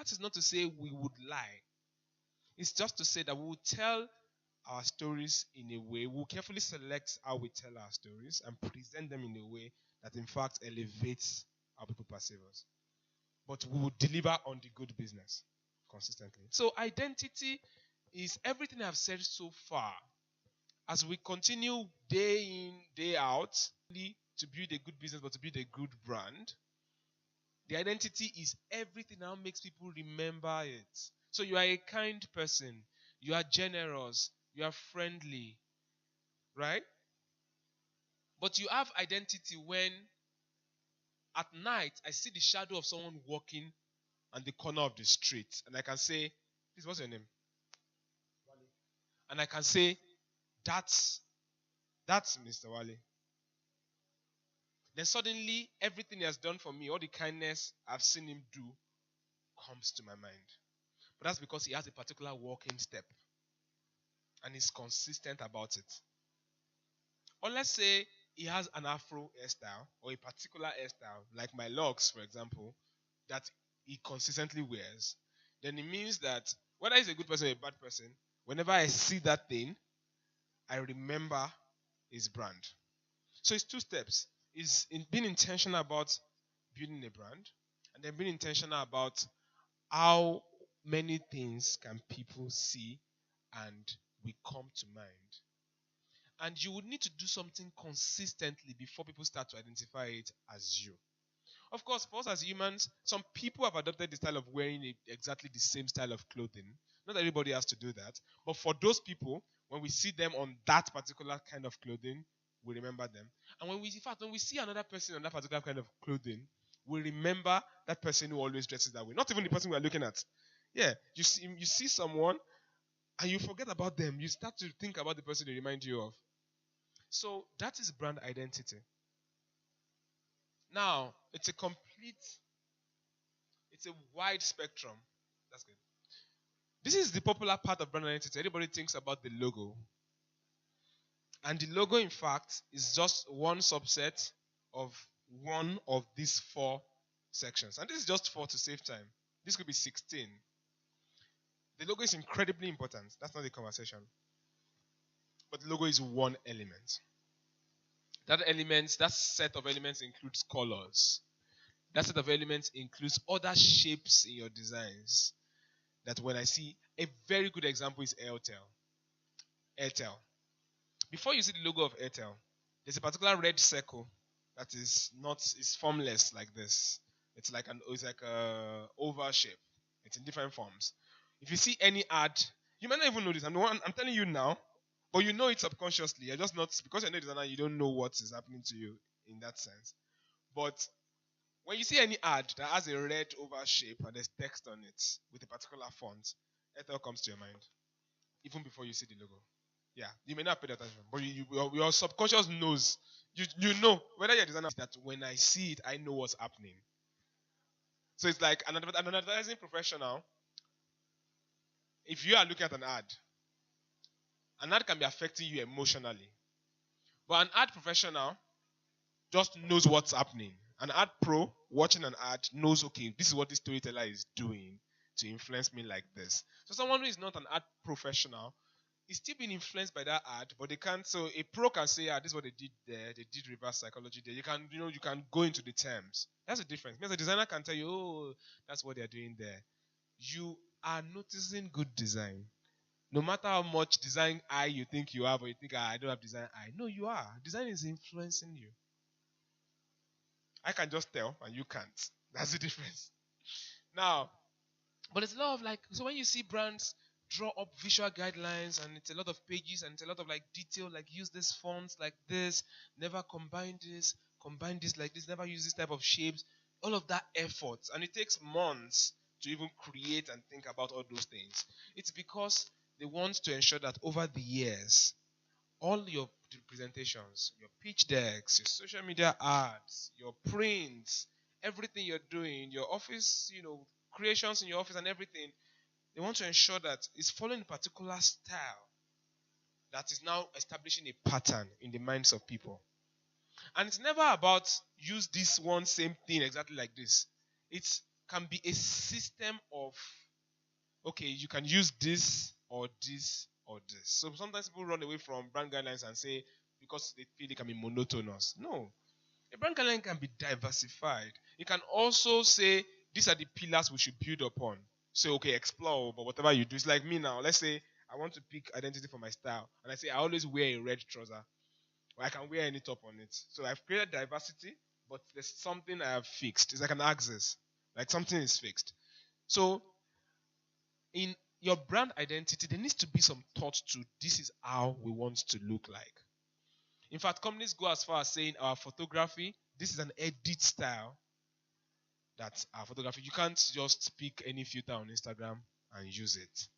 that is not to say we would lie. It's just to say that we will tell our stories in a way, we'll carefully select how we tell our stories and present them in a way that in fact elevates how people perceive us. But we will deliver on the good business consistently. So identity is everything I've said so far. As we continue day in, day out, to build a good business, but to build a good brand, the identity is everything that makes people remember it. So you are a kind person, you are generous, you are friendly, right? But you have identity when at night I see the shadow of someone walking on the corner of the street, and I can say, "Please, what's your name?" And I can say, That's Mr. Wale. Then suddenly everything he has done for me, all the kindness I've seen him do, comes to my mind. But that's because he has a particular walking step and he's consistent about it. Or let's say he has an afro hairstyle or a particular hairstyle, like my locks, for example, that he consistently wears. Then it means that whether he's a good person or a bad person, whenever I see that thing, I remember his brand. So it's two steps. It's in being intentional about building a brand, and then being intentional about how many things can people see and will come to mind. And you would need to do something consistently before people start to identify it as you. Of course, for us as humans, some people have adopted the style of wearing exactly the same style of clothing. Not everybody has to do that. But for those people, when we see them on that particular kind of clothing, we remember them. And when we see another person on that particular kind of clothing, we remember that person who always dresses that way. Not even the person we are looking at. Yeah, you see someone and you forget about them. You start to think about the person they remind you of. So that is brand identity. Now, it's a wide spectrum. That's good. This is the popular part of brand identity. Everybody thinks about the logo. And the logo, in fact, is just one subset of one of these 4 sections. And this is just 4 to save time. This could be 16. The logo is incredibly important. That's not the conversation. But the logo is one element. That set of elements includes colors. That set of elements includes other shapes in your designs. That when I see, a very good example is Airtel. Airtel. Before you see the logo of Airtel, there's a particular red circle that is formless like this. It's like a oval shape. It's in different forms. If you see any ad, you might not even know this. I'm telling you now, but you know it subconsciously. You're just not, because you're not a designer, you don't know what is happening to you in that sense. But when you see any ad that has a red oval shape and there's text on it with a particular font, Airtel comes to your mind, even before you see the logo. Yeah, you may not pay attention, but your subconscious knows. You know, whether you're a designer, that when I see it, I know what's happening. So it's like an advertising professional. If you are looking at an ad can be affecting you emotionally. But an ad professional just knows what's happening. An ad pro watching an ad knows, okay, this is what this storyteller is doing to influence me like this. So someone who is not an ad professional is still being influenced by that ad, but they can't. So a pro can say, this is what they did there. They did reverse psychology there. You can go into the terms. That's the difference. Because a designer can tell you, oh, that's what they're doing there. You are noticing good design. No matter how much design eye you think you have, or you think, I don't have design eye. No, you are. Design is influencing you. I can just tell, and you can't. That's the difference. Now, but it's a lot of so when you see brands draw up visual guidelines, and it's a lot of pages, and it's a lot of detail, use this fonts like this, never combine this like this, never use this type of shapes, all of that effort, and it takes months to even create and think about all those things. It's because they want to ensure that over the years, all your presentations, your pitch decks, your social media ads, your prints, everything you're doing, your office, creations in your office and everything, they want to ensure that it's following a particular style that is now establishing a pattern in the minds of people. And it's never about use this one same thing exactly like this. It's can be a system of, okay, you can use this or this or this. So sometimes people run away from brand guidelines and say because they feel it can be monotonous. No. A brand guideline can be diversified. You can also say these are the pillars we should build upon. Say, okay, explore, but whatever you do, it's like me now. Let's say I want to pick identity for my style, and I say I always wear a red trouser, or I can wear any top on it. So I've created diversity, but there's something I have fixed. It's like an axis, like something is fixed. So in your brand identity, there needs to be some thought to this is how we want to look like. In fact, companies go as far as saying our photography, this is an edit style. That's our photography. You can't just pick any filter on Instagram and use it.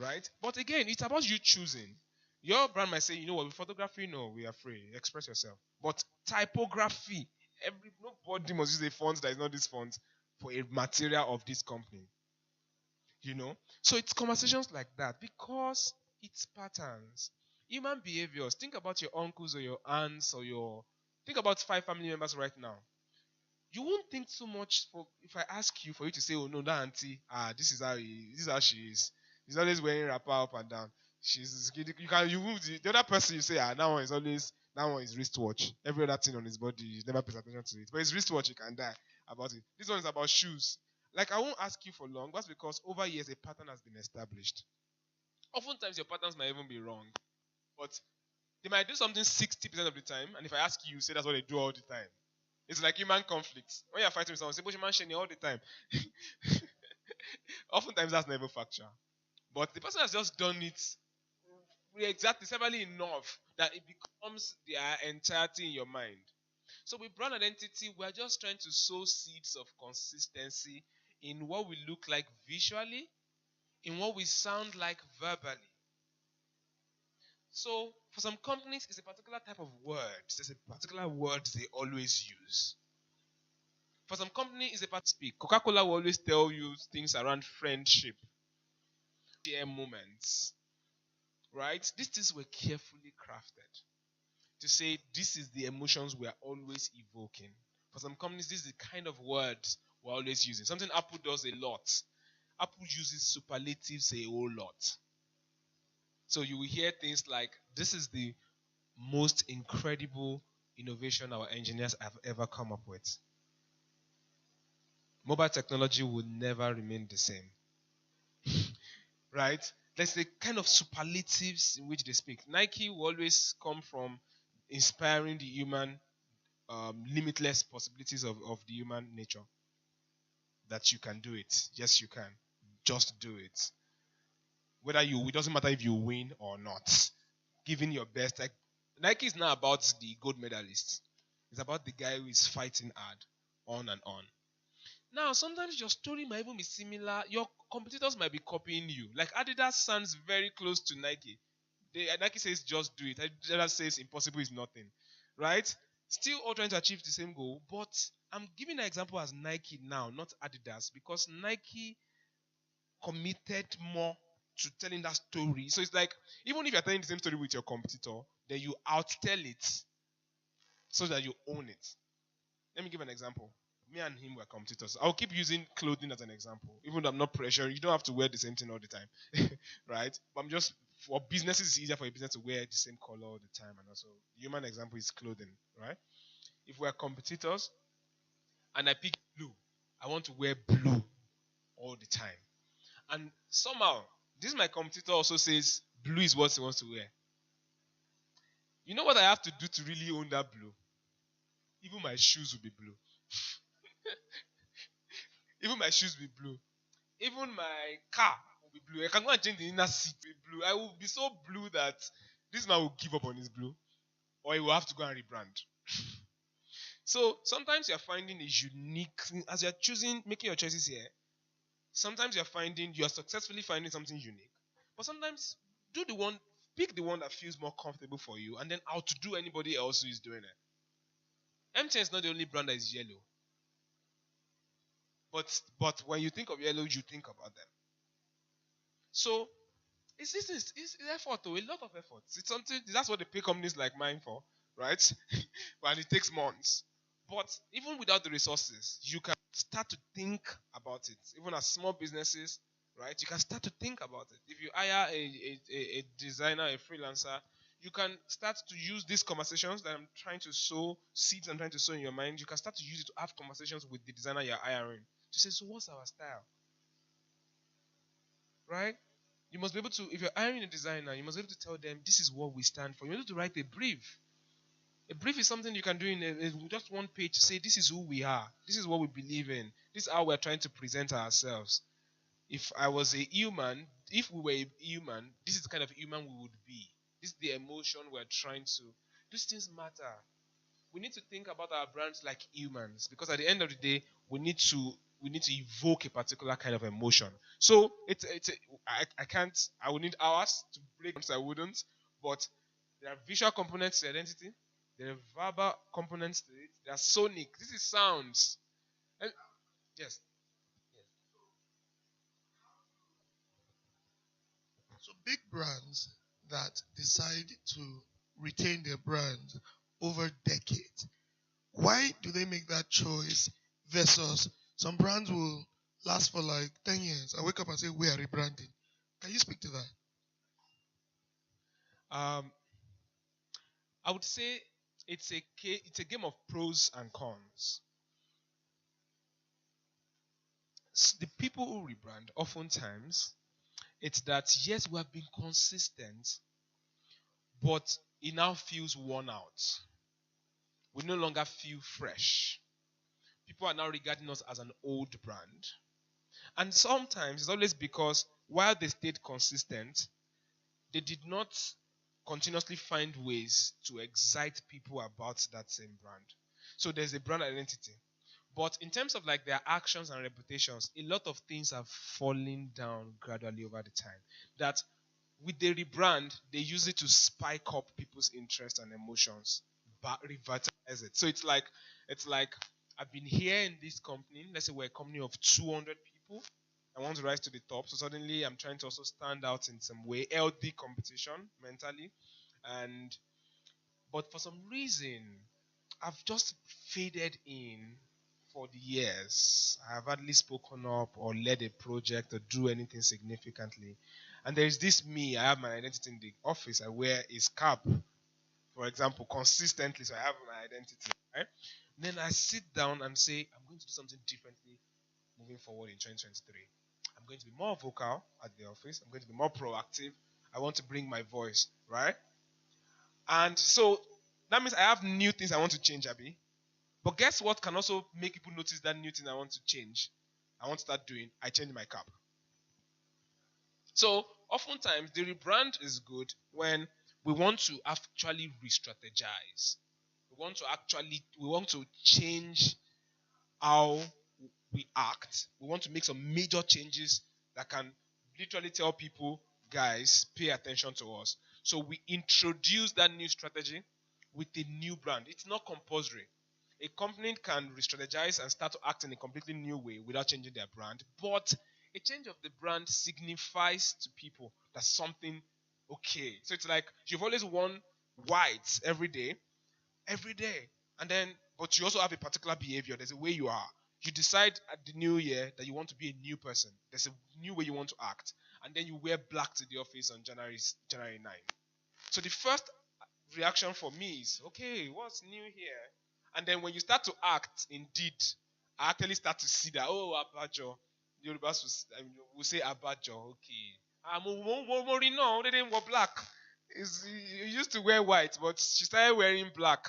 Right? But again, it's about you choosing. Your brand might say, you know what, with photography, no, we are free. Express yourself. But typography, nobody must use a font that is not this font for a material of this company. You know? So it's conversations like that because it's patterns. Human behaviors. Think about your uncles or your aunts or think about 5 family members right now. You won't think so much if I ask you for you to say, oh no, that auntie, this is how she is. She's always wearing wrapper up and down. The other person you say, that one is wristwatch. Every other thing on his body, you never pays attention to it. But his wristwatch, you can die about it. This one is about shoes. Like I won't ask you for long, that's because over years a pattern has been established. Oftentimes your patterns might even be wrong. But they might do something 60% of the time, and if I ask you, you say that's what they do all the time. It's like human conflicts. When you're fighting with someone, say, but you man all the time. Oftentimes that's never factual. But the person has just done it exactly severely enough that it becomes their entirety in your mind. So with brand identity, we're just trying to sow seeds of consistency in what we look like visually, in what we sound like verbally. So for some companies, it's a particular type of word. There's a particular word they always use. For some companies, it's a part speak. Coca-Cola will always tell you things around friendship, share moments, right? These things were carefully crafted to say this is the emotions we are always evoking. For some companies, this is the kind of words we're always using. Something Apple does a lot. Apple uses superlatives a whole lot. So you will hear things like, this is the most incredible innovation our engineers have ever come up with. Mobile technology will never remain the same. Right? There's the kind of superlatives in which they speak. Nike will always come from inspiring the human, limitless possibilities of the human nature. That you can do it. Yes, you can. Just do it. It doesn't matter if you win or not. Giving your best. Like Nike is not about the gold medalist. It's about the guy who is fighting hard, on and on. Now, sometimes your story might even be similar. Your competitors might be copying you. Like Adidas sounds very close to Nike. Nike says just do it. Adidas says impossible is nothing. Right? Still all trying to achieve the same goal. But I'm giving an example as Nike now, not Adidas. Because Nike committed more to telling that story. So it's like, even if you're telling the same story with your competitor, then you outtell it so that you own it. Let me give an example. Me and him were competitors. I'll keep using clothing as an example. Even though I'm not pressuring, you don't have to wear the same thing all the time. Right? But I'm just, for businesses, it's easier for a business to wear the same color all the time. And also, the human example is clothing. Right? If we're competitors and I pick blue, I want to wear blue all the time. And somehow, this my competitor also says blue is what he wants to wear. You know what I have to do to really own that blue? Even my shoes will be blue. Even my shoes will be blue. Even my car will be blue. I can go and change the inner seat to be blue. I will be so blue that this man will give up on his blue. Or he will have to go and rebrand. So sometimes you're finding a unique, as you're making your choices here, sometimes you're successfully finding something unique. But sometimes pick the one that feels more comfortable for you and then outdo anybody else who is doing it. MTN is not the only brand that is yellow. But when you think of yellow, you think about them. So it's effort, a lot of effort. It's something that's what they pay companies like mine for, right? And it takes months. But even without the resources, you can start to think about it. Even as small businesses, right? You can start to think about it. If you hire a designer, a freelancer, you can start to use these conversations that I'm trying to sow, seeds I'm trying to sow in your mind. You can start to use it to have conversations with the designer you're hiring. To say, so what's our style? Right? You must be able to, if you're hiring a designer, you must be able to tell them this is what we stand for. You need to write a brief. A brief is something you can do in just one page to say this is who we are, this is what we believe in, this is how we're trying to present ourselves. If I was a human, if we were a human, this is the kind of human we would be. This is the emotion we're trying to. These things matter. We need to think about our brands like humans because at the end of the day, we need to evoke a particular kind of emotion. So I can't. I would need hours to break. I wouldn't, but there are visual components to identity. There are verbal components to it. There are sonic. This is sounds. And, yes. So big brands that decide to retain their brand over decades, why do they make that choice versus some brands will last for like 10 years and wake up and say we are rebranding? Can you speak to that? Um, I would say it's a game of pros and cons. The people who rebrand, oftentimes, it's that yes, we have been consistent, but it now feels worn out. We no longer feel fresh. People are now regarding us as an old brand. And sometimes it's always because while they stayed consistent, they did not continuously find ways to excite people about that same brand. So there's a brand identity. But in terms of like their actions and reputations, a lot of things have fallen down gradually over the time. That with the rebrand, they use it to spike up people's interest and emotions, but revitalize it. So it's like I've been here in this company. Let's say we're a company of 200 people. I want to rise to the top. So suddenly I'm trying to also stand out in some way, healthy competition mentally. And but for some reason, I've just faded in for the years. I have hardly spoken up or led a project or do anything significantly. And there is this me. I have my identity in the office. I wear a cap, for example, consistently. So I have my identity. Right? Then I sit down and say, I'm going to do something differently moving forward in 2023. I'm going to be more vocal at the office. I'm going to be more proactive. I want to bring my voice, right? And so that means I have new things I want to change, Abby. But guess what can also make people notice that new thing I want to change? I want to start doing. I change my cap. So oftentimes the rebrand is good when we want to actually re-strategize. We want to change how we act. We want to make some major changes that can literally tell people, guys, pay attention to us. So we introduce that new strategy with a new brand. It's not compulsory. A company can re-strategize and start to act in a completely new way without changing their brand. But a change of the brand signifies to people that something okay. So it's like you've always worn white every day. And then, but you also have a particular behavior. There's a way you are. You decide at the new year that you want to be a new person. There's a new way you want to act. And then you wear black to the office on January 9th. So the first reaction for me is, okay, what's new here? And then when you start to act, indeed, I actually start to see that, oh, Abajo. Yorubas will say Abajo, okay. No, they didn't wear black. He used to wear white, but she started wearing black.